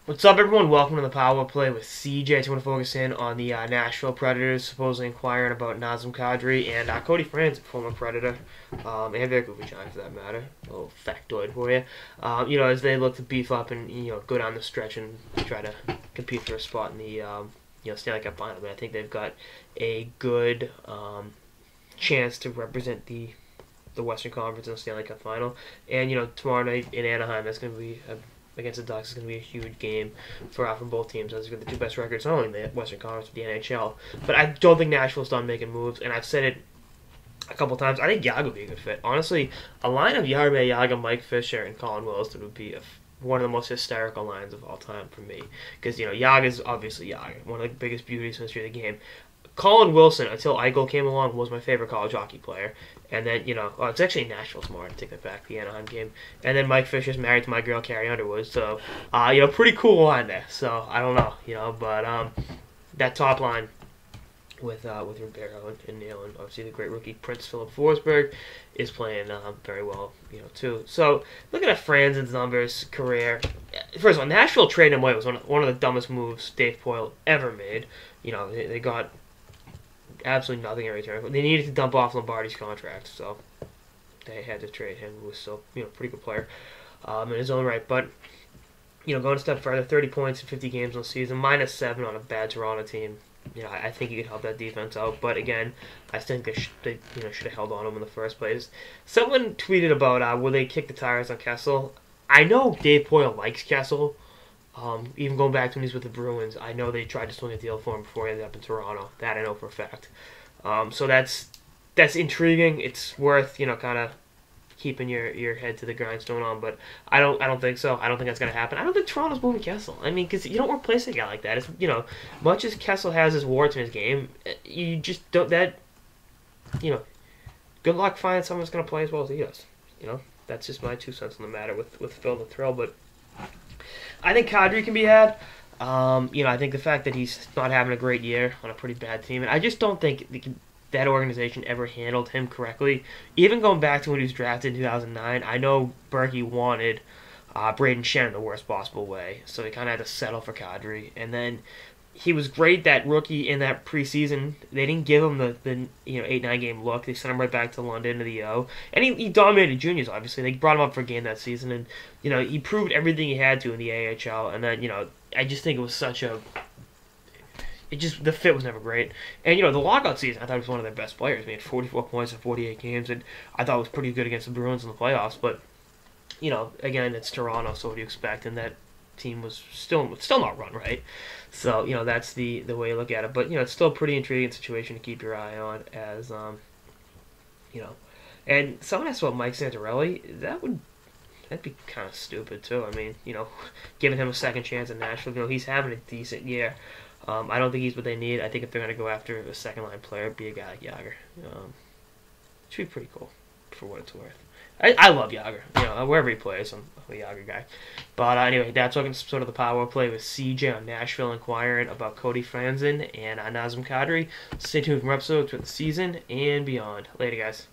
What's up, everyone? Welcome to the Power Play with CJ. So I want to focus in on the Nashville Predators supposedly inquiring about Kadri and Cody Franson, former Predator, and Victor Vujicic for that matter. A little factoid for you. As they look to beef up and go down the stretch and try to compete for a spot in the Stanley Cup Final. But I think they've got a good chance to represent the Western Conference in the Stanley Cup Final. And tomorrow night in Anaheim, that's going to be against the Ducks is going to be a huge game from both teams. Those are the two best records, not only in the Western Conference but the NHL. But I don't think Nashville's done making moves, and I've said it a couple times. I think Yager would be a good fit. Honestly, a line of Yager, Mike Fisher, and Colin Wilson would be one of the most hysterical lines of all time for me. Because Yager's obviously Yager, one of the biggest beauties in the history of the game. Colin Wilson, until Eichel came along, was my favorite college hockey player. And then, it's actually Nashville tomorrow, to take that back, the Anaheim game. And then Mike Fisher's married to my girl, Carrie Underwood. So, pretty cool line there. So, I don't know, but that top line with Ribeiro and Neal, and obviously the great rookie Prince Philip Forsberg is playing very well, too. So, looking at Franson's numbers, career, first of all, Nashville trading him away was one of the dumbest moves Dave Poile ever made. They got absolutely nothing in return. They needed to dump off Lombardi's contract, so they had to trade him, who was still a pretty good player in his own right. But going a step further, 30 points in 50 games in the season, -7 on a bad Toronto team. I think he could help that defense out. But again, I think they should have held on him in the first place. Someone tweeted about will they kick the tires on Kessel. I know Dave Poile likes Kessel. Even going back to when he was with the Bruins, I know they tried to swing a deal for him before he ended up in Toronto. That I know for a fact. So that's intriguing. It's worth kind of keeping your head to the grindstone on. But I don't think so. I don't think that's gonna happen. I don't think Toronto's moving Kessel. I mean, because you don't replace a guy like that. It's much as Kessel has his warts in his game, you just don't that. Good luck finding someone that's gonna play as well as he does. That's just my 2 cents on the matter with Phil the Thrill, but. I think Kadri can be had. I think the fact that he's not having a great year on a pretty bad team, and I just don't think that organization ever handled him correctly. Even going back to when he was drafted in 2009, I know Berkey wanted Braden Shen in the worst possible way, so he kind of had to settle for Kadri. And then he was great, that rookie in that preseason. They didn't give him the 8-9 game look. They sent him right back to London to the O. And he dominated juniors, obviously. They brought him up for a game that season, and he proved everything he had to in the AHL. And then I just think it was the fit was never great. And the lockout season, I thought he was one of their best players. He had 44 points in 48 games, and I thought it was pretty good against the Bruins in the playoffs. But again, it's Toronto, so what do you expect? And that team was still not run right. So that's the way you look at it. But it's still a pretty intriguing situation to keep your eye on as And someone asked about Mike Santorelli. That'd be kind of stupid too. I mean, giving him a second chance in Nashville. He's having a decent year. I don't think he's what they need. I think if they're going to go after a second line player, it'd be a guy like Yager. Should be pretty cool for what it's worth. I love Yager. Wherever he plays, I'm a Yager guy. But anyway, that's sort of the Power Play with CJ on Nashville inquiring about Cody Franson and Nazem Kadri. Stay tuned for more episodes throughout the season and beyond. Later, guys.